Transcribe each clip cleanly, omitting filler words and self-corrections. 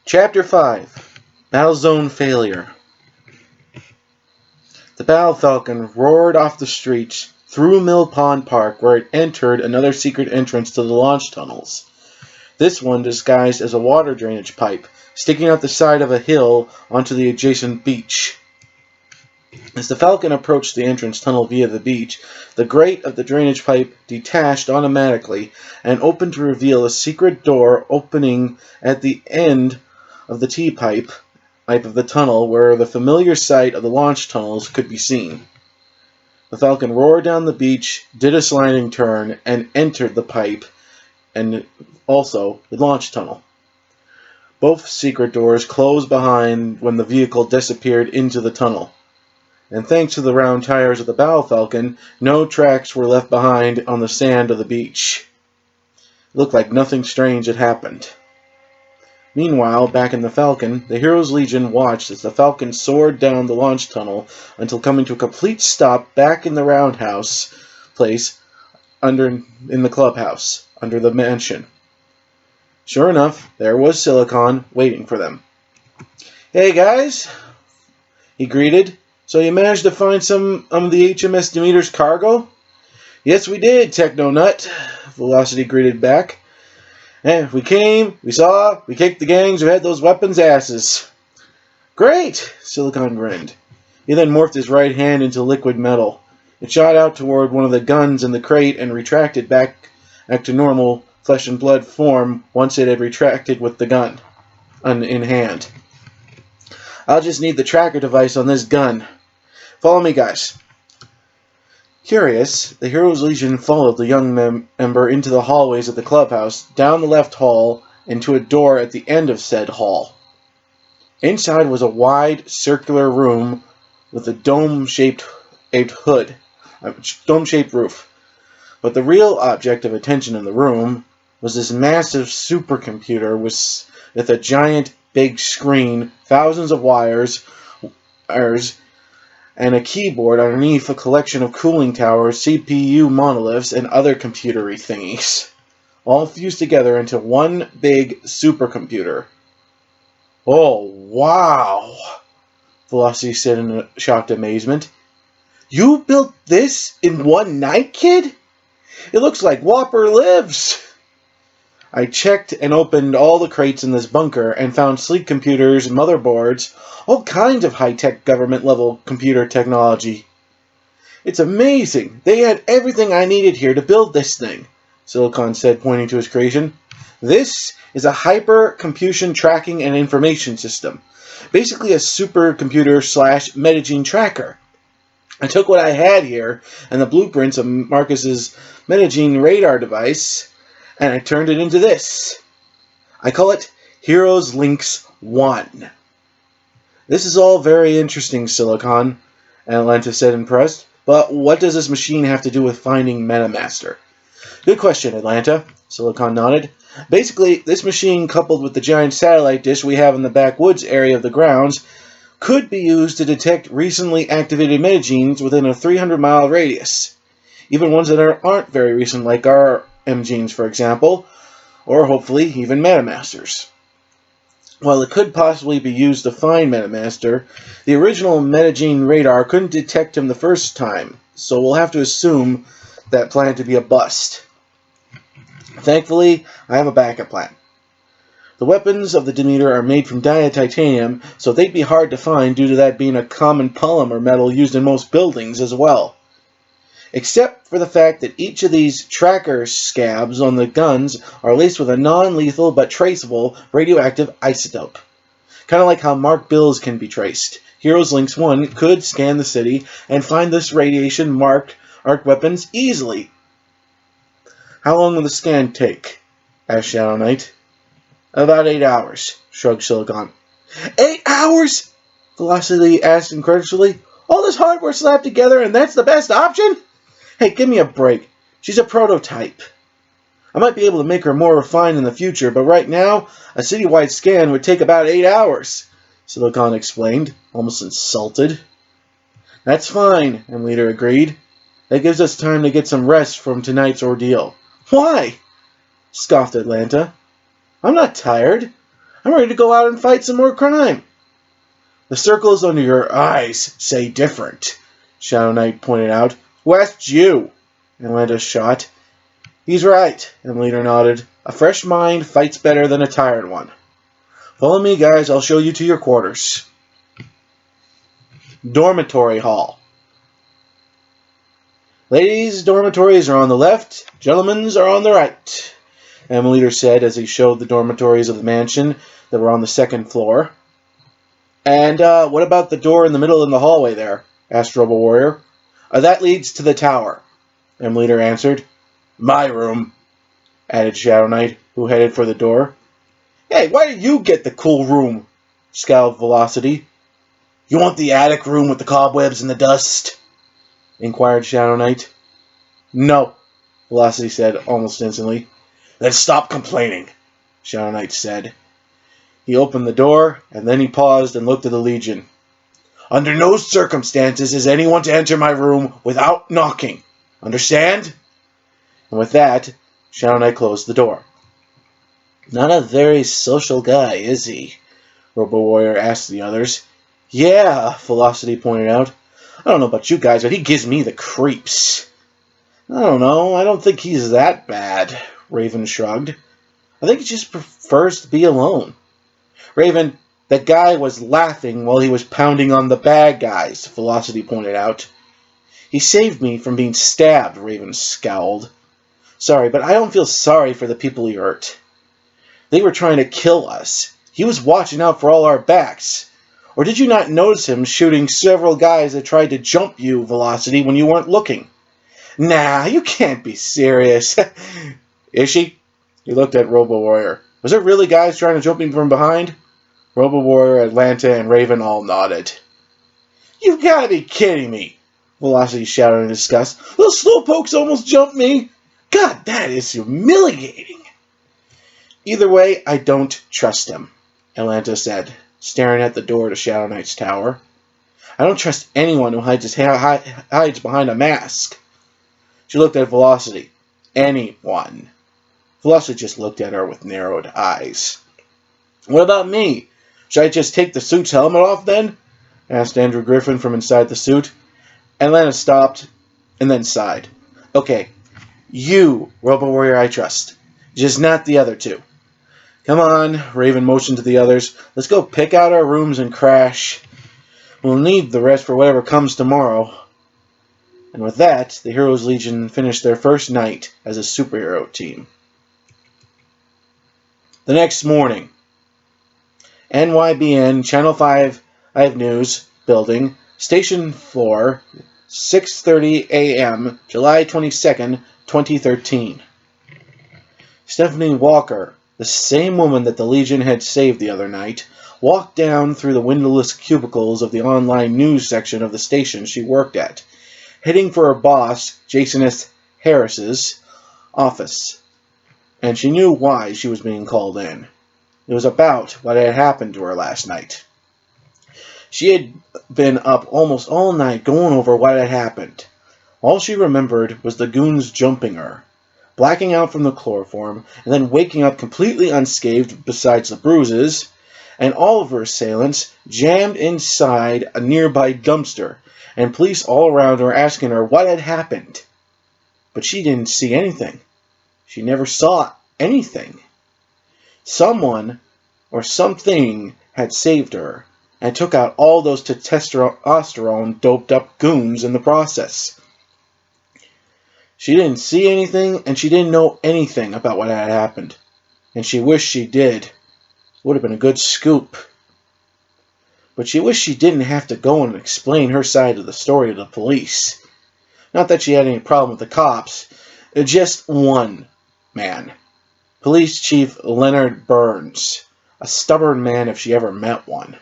Chapter 5 Battlezone Failure. The Battle Falcon roared off the streets through Mill Pond Park, where it entered another secret entrance to the launch tunnels. This one disguised as a water drainage pipe, sticking out the side of a hill onto the adjacent beach. As the Falcon approached the entrance tunnel via the beach, the grate of the drainage pipe detached automatically and opened to reveal a secret door opening at the end of the T-pipe of the tunnel, where the familiar sight of the launch tunnels could be seen. The Falcon roared down the beach, did a sliding turn, and entered the pipe and also the launch tunnel. Both secret doors closed behind when the vehicle disappeared into the tunnel. And thanks to the round tires of the Battle Falcon, no tracks were left behind on the sand of the beach. It looked like nothing strange had happened. Meanwhile, back in the Falcon, the Heroes Legion watched as the Falcon soared down the launch tunnel until coming to a complete stop back in the roundhouse place in the clubhouse, under the mansion. Sure enough, there was Silicon waiting for them. "Hey guys," he greeted. "So you managed to find some of the HMS Demeter's cargo?" "Yes, we did, Techno Nut," Velocity greeted back. "And we came, we saw, we kicked the gangs who had those weapons' asses." "Great," Silicon grinned. He then morphed his right hand into liquid metal. It shot out toward one of the guns in the crate and retracted back to normal flesh and blood form once it had retracted with the gun in hand. "I'll just need the tracker device on this gun. Follow me, guys." Curious, the Heroes Legion followed the young member into the hallways of the clubhouse, down the left hall, and to a door at the end of said hall. Inside was a wide, circular room with a dome-shaped roof. But the real object of attention in the room was this massive supercomputer with a giant big screen, thousands of wires, and a keyboard underneath a collection of cooling towers, CPU monoliths, and other computery thingies, all fused together into one big supercomputer. "Oh, wow," Velocity said in shocked amazement. "You built this in one night, kid? It looks like Whopper lives." "I checked and opened all the crates in this bunker and found sleek computers, motherboards, all kinds of high-tech government-level computer technology. It's amazing. They had everything I needed here to build this thing," Silicon said, pointing to his creation. "This is a hyper-computation tracking and information system. Basically a supercomputer/metagene tracker. I took what I had here and the blueprints of Marcus's metagene radar device, and I turned it into this. I call it Heroes Links 1. "This is all very interesting, Silicon," Atlanta said, impressed. "But what does this machine have to do with finding MetaMaster?" "Good question, Atlanta," Silicon nodded. "Basically, this machine, coupled with the giant satellite dish we have in the backwoods area of the grounds, could be used to detect recently activated metagenes within a 300-mile radius. Even ones that aren't very recent, like our M-genes, for example, or hopefully even MetaMasters. While it could possibly be used to find MetaMaster, the original metagene radar couldn't detect him the first time, so we'll have to assume that plan to be a bust. Thankfully, I have a backup plan. The weapons of the Demeter are made from titanium, so they'd be hard to find due to that being a common polymer metal used in most buildings as well. Except for the fact that each of these tracker scabs on the guns are laced with a non-lethal but traceable radioactive isotope. Kind of like how Mark Bills can be traced. Heroes Links 1 could scan the city and find this radiation-marked arc weapons easily. "How long will the scan take?" asked Shadow Knight. "About 8 hours, shrugged Silicon. 8 hours? Velocity asked incredulously. "All this hardware slapped together and that's the best option? Hey, give me a break. She's a prototype. I might be able to make her more refined in the future, but right now, a citywide scan would take about 8 hours, Silicon explained, almost insulted. "That's fine," M-Leader agreed. "That gives us time to get some rest from tonight's ordeal." "Why?" scoffed Atlanta. "I'm not tired. I'm ready to go out and fight some more crime. The circles under your eyes say different, Shadow Knight pointed out. Who asked you? Atlanta shot. He's right, and Leader nodded. A fresh mind fights better than a tired one. Follow me, guys. I'll show you to your quarters. Dormitory Hall. Ladies' dormitories are on the left, gentlemen's are on the right, Leader said as he showed the dormitories of the mansion that were on the second floor. And what about the door in the middle in the hallway there? Asked Robo Warrior. That leads to the tower, Leader answered. My room, added Shadow Knight, who headed for the door. Hey, why did you get the cool room? Scowled Velocity. You want the attic room with the cobwebs and the dust? Inquired Shadow Knight. No, Velocity said almost instantly. Then stop complaining, Shadow Knight said. He opened the door, and then he paused and looked at the Legion. Under no circumstances is anyone to enter my room without knocking. Understand? And with that, Shadow Knight closed the door. Not a very social guy, is he? Robo Warrior asked the others. Yeah, Velocity pointed out. I don't know about you guys, but he gives me the creeps. I don't know. I don't think he's that bad, Raven shrugged. I think he just prefers to be alone. Raven, that guy was laughing while he was pounding on the bad guys, Velocity pointed out. He saved me from being stabbed, Raven scowled. Sorry, but I don't feel sorry for the people he hurt. They were trying to kill us. He was watching out for all our backs. Or did you not notice him shooting several guys that tried to jump you, Velocity, when you weren't looking? Nah, you can't be serious. Is she? He looked at Robo Warrior. Was there really guys trying to jump me from behind? Robo Warrior, Atlanta, and Raven all nodded. You've got to be kidding me, Velocity shouted in disgust. Those slowpokes almost jumped me. God, that is humiliating. Either way, I don't trust him, Atlanta said, staring at the door to Shadow Knight's tower. I don't trust anyone who hides behind a mask. She looked at Velocity. Anyone. Velocity just looked at her with narrowed eyes. What about me? Should I just take the suit's helmet off then? Asked Andrew Griffin from inside the suit. Atlanta stopped and then sighed. Okay, you, Robo Warrior, I trust. Just not the other two. Come on, Raven motioned to the others. Let's go pick out our rooms and crash. We'll need the rest for whatever comes tomorrow. And with that, the Heroes Legion finished their first night as a superhero team. The next morning, NYBN Channel 5 News Building, Station Floor, 6:30 a.m., July 22nd, 2013. Stephanie Walker, the same woman that the Legion had saved the other night, walked down through the windowless cubicles of the online news section of the station she worked at, heading for her boss, Jason S. Harris's office. And she knew why she was being called in. It was about what had happened to her last night. She had been up almost all night going over what had happened. All she remembered was the goons jumping her, blacking out from the chloroform, and then waking up completely unscathed besides the bruises, and all of her assailants jammed inside a nearby dumpster, and police all around her asking her what had happened. But she didn't see anything. She never saw anything. Someone or something had saved her and took out all those testosterone-doped up goons in the process. She didn't see anything, and she didn't know anything about what had happened. And she wished she did. It would have been a good scoop. But she wished she didn't have to go and explain her side of the story to the police. Not that she had any problem with the cops. Just one man. Police Chief Leonard Burns. A stubborn man if she ever met one.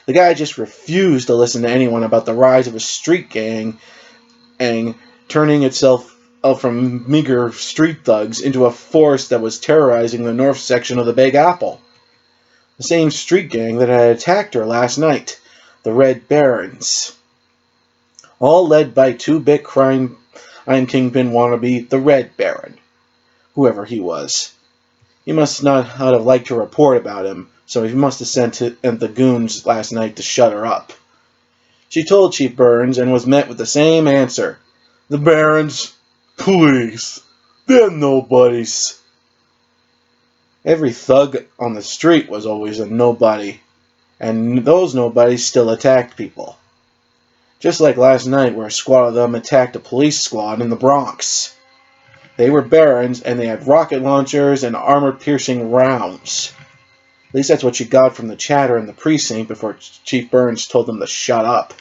The guy just refused to listen to anyone about the rise of a street gang turning itself up from meager street thugs into a force that was terrorizing the north section of the Big Apple. The same street gang that had attacked her last night, the Red Barons. All led by two-bit crime kingpin wannabe, the Red Baron, whoever he was. He must not have liked her report about him, so he must have sent the goons last night to shut her up. She told Chief Burns and was met with the same answer. The Barons, please, they're nobodies. Every thug on the street was always a nobody, and those nobodies still attacked people. Just like last night where a squad of them attacked a police squad in the Bronx. They were Barons, and they had rocket launchers and armor-piercing rounds. At least that's what you got from the chatter in the precinct before Chief Burns told them to shut up.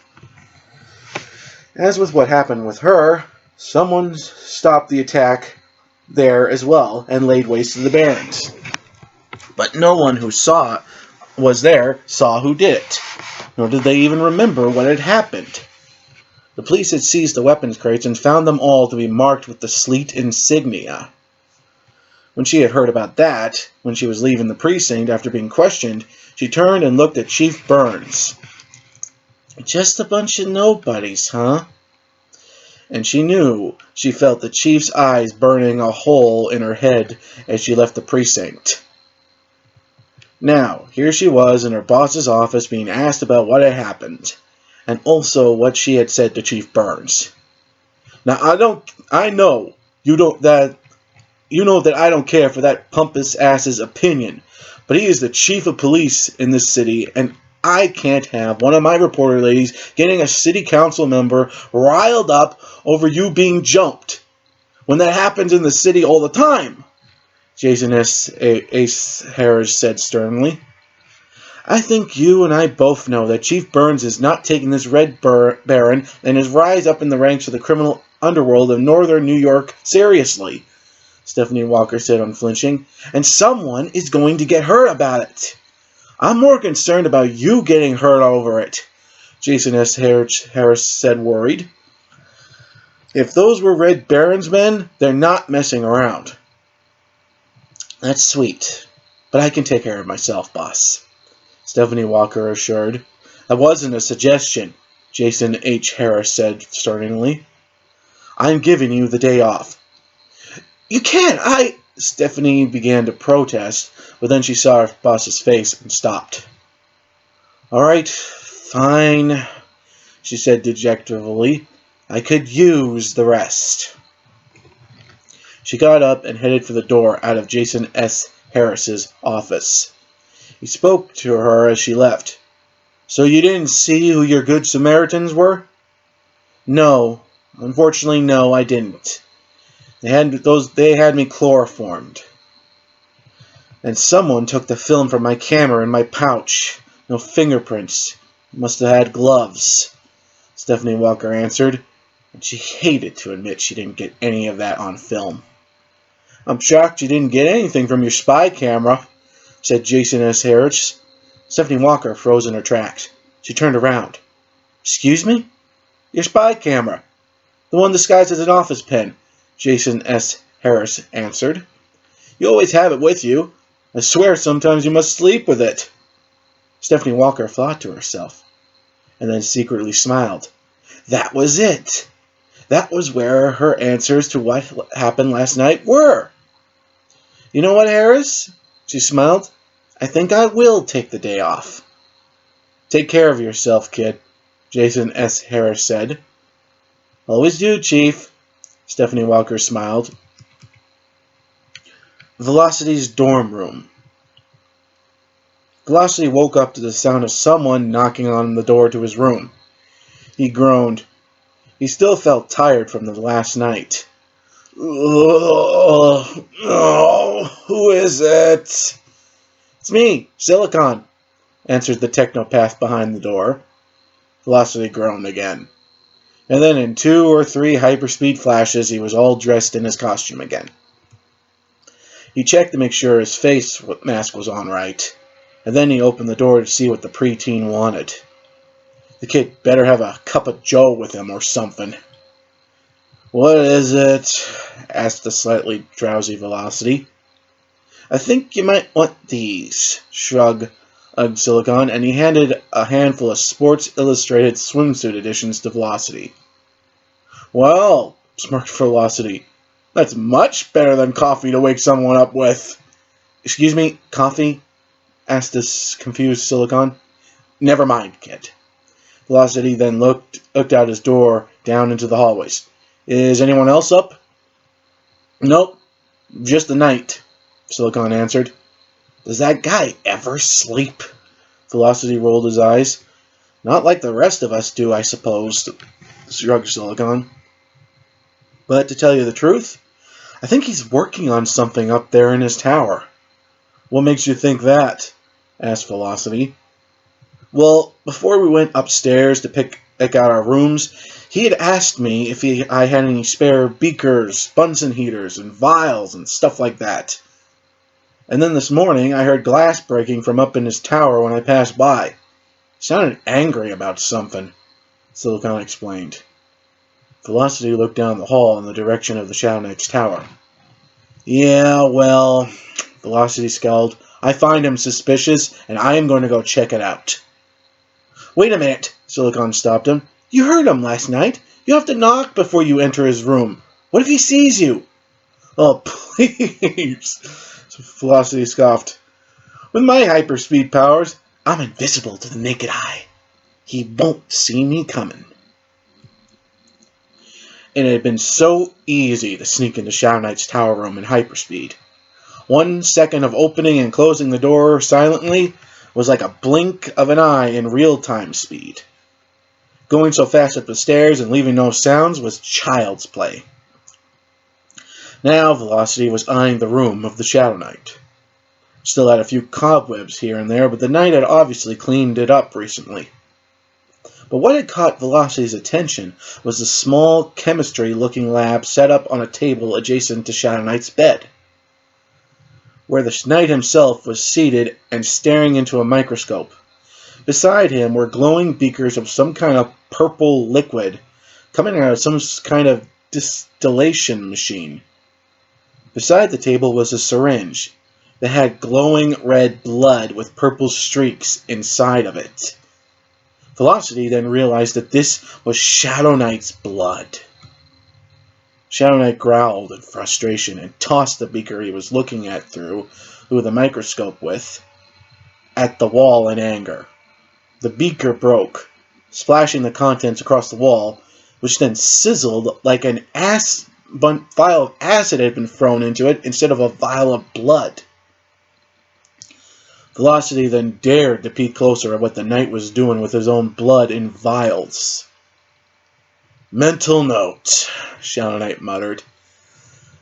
As with what happened with her, someone stopped the attack there as well and laid waste to the Barons. But no one who was there saw who did it, nor did they even remember what had happened. The police had seized the weapons crates and found them all to be marked with the Sleet insignia. When she had heard about that, when she was leaving the precinct after being questioned, she turned and looked at Chief Burns. Just a bunch of nobodies, huh? And she felt the chief's eyes burning a hole in her head as she left the precinct. Now, here she was in her boss's office being asked about what had happened, and also what she had said to Chief Burns. Now, I know that I don't care for that pompous ass's opinion, but he is the chief of police in this city, and I can't have one of my reporter ladies getting a city council member riled up over you being jumped, when that happens in the city all the time, Jason Ace Harris said sternly. I think you and I both know that Chief Burns is not taking this Red Baron and his rise up in the ranks of the criminal underworld of northern New York seriously, Stephanie Walker said unflinching, and someone is going to get hurt about it. I'm more concerned about you getting hurt over it, Jason S. Harris said, worried. If those were Red Baron's men, they're not messing around. That's sweet, but I can take care of myself, boss, Stephanie Walker assured. That wasn't a suggestion, Jason H. Harris said sternly. I'm giving you the day off. You can't, Stephanie began to protest, but then she saw her boss's face and stopped. All right, fine, she said dejectedly. I could use the rest. She got up and headed for the door out of Jason S. Harris's office. He spoke to her as she left. So you didn't see who your good Samaritans were? No, unfortunately, no, I didn't. They had me chloroformed. And someone took the film from my camera in my pouch. No fingerprints. Must have had gloves, Stephanie Walker answered, and she hated to admit she didn't get any of that on film. I'm shocked you didn't get anything from your spy camera, said Jason S. Harris. Stephanie Walker froze in her tracks. She turned around. Excuse me? Your spy camera. The one disguised as an office pen, Jason S. Harris answered. You always have it with you. I swear sometimes you must sleep with it. Stephanie Walker thought to herself, and then secretly smiled. That was it. That was where her answers to what happened last night were. You know what, Harris? She smiled. I think I will take the day off. Take care of yourself, kid, Jason S. Harris said. Always do, Chief, Stephanie Walker smiled. Velocity's dorm room. Velocity woke up to the sound of someone knocking on the door to his room. He groaned. He still felt tired from the last night. Oh, who is it? It's me, Silicon, answered the technopath behind the door. Velocity groaned again. And then in 2 or 3 hyperspeed flashes, he was all dressed in his costume again. He checked to make sure his face mask was on right, and then he opened the door to see what the preteen wanted. The kid better have a cup of joe with him or something. What is it? Asked the slightly drowsy Velocity. I think you might want these, shrugged Silicon, and he handed a handful of Sports Illustrated swimsuit editions to Velocity. Well, smirked Velocity, that's much better than coffee to wake someone up with. Excuse me, coffee? asked this confused Silicon. Never mind, kid. Velocity then looked out his door down into the hallways. Is anyone else up? Nope, just the Knight, Silicon answered. Does that guy ever sleep? Velocity rolled his eyes. Not like the rest of us do, I suppose, shrugged Silicon. But to tell you the truth, I think he's working on something up there in his tower. What makes you think that? Asked Velocity. Well, before we went upstairs to pick out our rooms, he had asked me if I had any spare beakers, Bunsen heaters, and vials and stuff like that. And then this morning I heard glass breaking from up in his tower when I passed by. He sounded angry about something, Silicon explained. Velocity looked down the hall in the direction of the Shadow Knight's tower. Yeah, well, Velocity scowled. I find him suspicious, and I am going to go check it out. Wait a minute, Silicon stopped him. You heard him last night. You have to knock before you enter his room. What if he sees you? Oh, please, Velocity scoffed. With my hyperspeed powers, I'm invisible to the naked eye. He won't see me coming. And it had been so easy to sneak into Shadow Knight's tower room in hyperspeed. 1 second of opening and closing the door silently was like a blink of an eye in real-time speed. Going so fast up the stairs and leaving no sounds was child's play. Now Velocity was eyeing the room of the Shadow Knight. Still had a few cobwebs here and there, but the Knight had obviously cleaned it up recently. But what had caught Velocity's attention was a small chemistry-looking lab set up on a table adjacent to Shadow Knight's bed, where the Knight himself was seated and staring into a microscope. Beside him were glowing beakers of some kind of purple liquid coming out of some kind of distillation machine. Beside the table was a syringe that had glowing red blood with purple streaks inside of it. Velocity then realized that this was Shadow Knight's blood. Shadow Knight growled in frustration and tossed the beaker he was looking at through the microscope with at the wall in anger. The beaker broke, splashing the contents across the wall, which then sizzled like an vial of acid had been thrown into it instead of a vial of blood. Velocity then dared to peek closer at what the Knight was doing with his own blood in vials. Mental note, Shadow Knight muttered.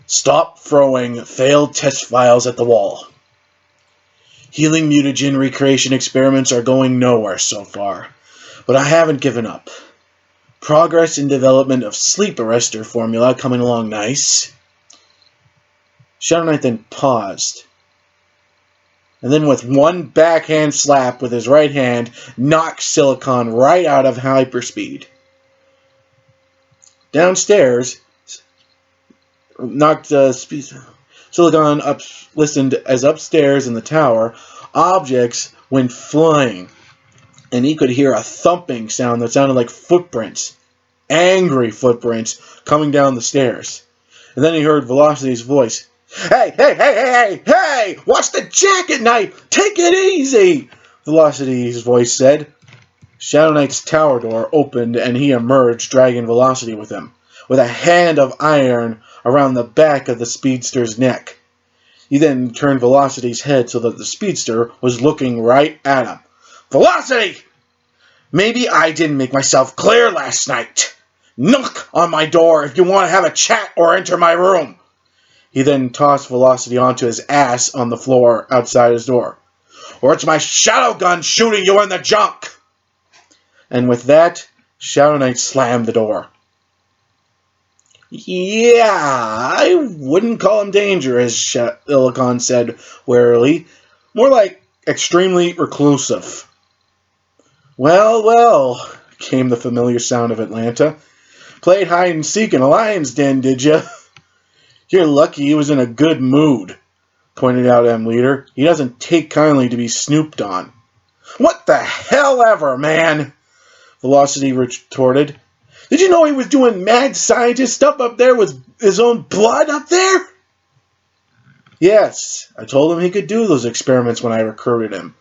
Stop throwing failed test vials at the wall. Healing mutagen recreation experiments are going nowhere so far, but I haven't given up. Progress in development of sleep arrestor formula coming along nice. Shadow Knight then paused, and then with one backhand slap with his right hand, knocked Silicon right out of hyperspeed. Downstairs, knocked Silicon up, listened as upstairs in the tower, objects went flying, and he could hear a thumping sound that sounded like footprints, angry footprints, coming down the stairs. And then he heard Velocity's voice. Hey! Watch the jacket, Knight! Take it easy! Velocity's voice said. Shadow Knight's tower door opened and he emerged, dragging Velocity with him, with a hand of iron around the back of the speedster's neck. He then turned Velocity's head so that the speedster was looking right at him. Velocity! Maybe I didn't make myself clear last night. Knock on my door if you want to have a chat or enter my room. He then tossed Velocity onto his ass on the floor outside his door. Or it's my shadow gun shooting you in the junk. And with that, Shadow Knight slammed the door. Yeah, I wouldn't call him dangerous, Silicon said warily. More like extremely reclusive. Well, came the familiar sound of Atlanta. Played hide and seek in a lion's den, did you? You're lucky he was in a good mood, pointed out M. Leader. He doesn't take kindly to be snooped on. What the hell ever, man? Velocity retorted. Did you know he was doing mad scientist stuff up there with his own blood up there? Yes, I told him he could do those experiments when I recruited him.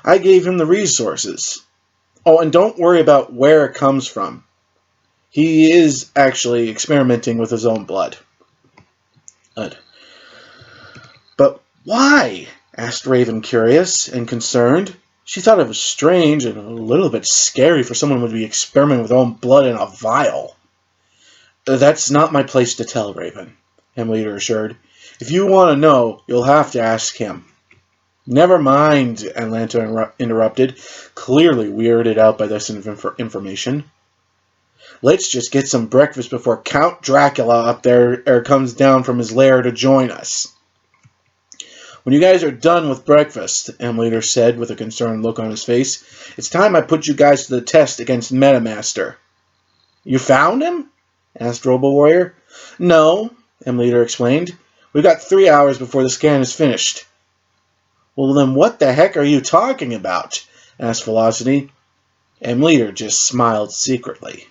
I gave him the resources. Oh, and don't worry about where it comes from. He is actually experimenting with his own blood. Good. But why? Asked Raven, curious and concerned. She thought it was strange and a little bit scary for someone to be experimenting with their own blood in a vial. That's not my place to tell, Raven, Leader assured. If you want to know, you'll have to ask him. Never mind, Atlanta interrupted, clearly weirded out by this information. Let's just get some breakfast before Count Dracula up there comes down from his lair to join us. When you guys are done with breakfast, Leader said with a concerned look on his face, it's time I put you guys to the test against Metamaster. You found him? Asked Robo Warrior. No, Leader explained. We've got 3 hours before the scan is finished. Well, then what the heck are you talking about? Asked Velocity. Leader just smiled secretly.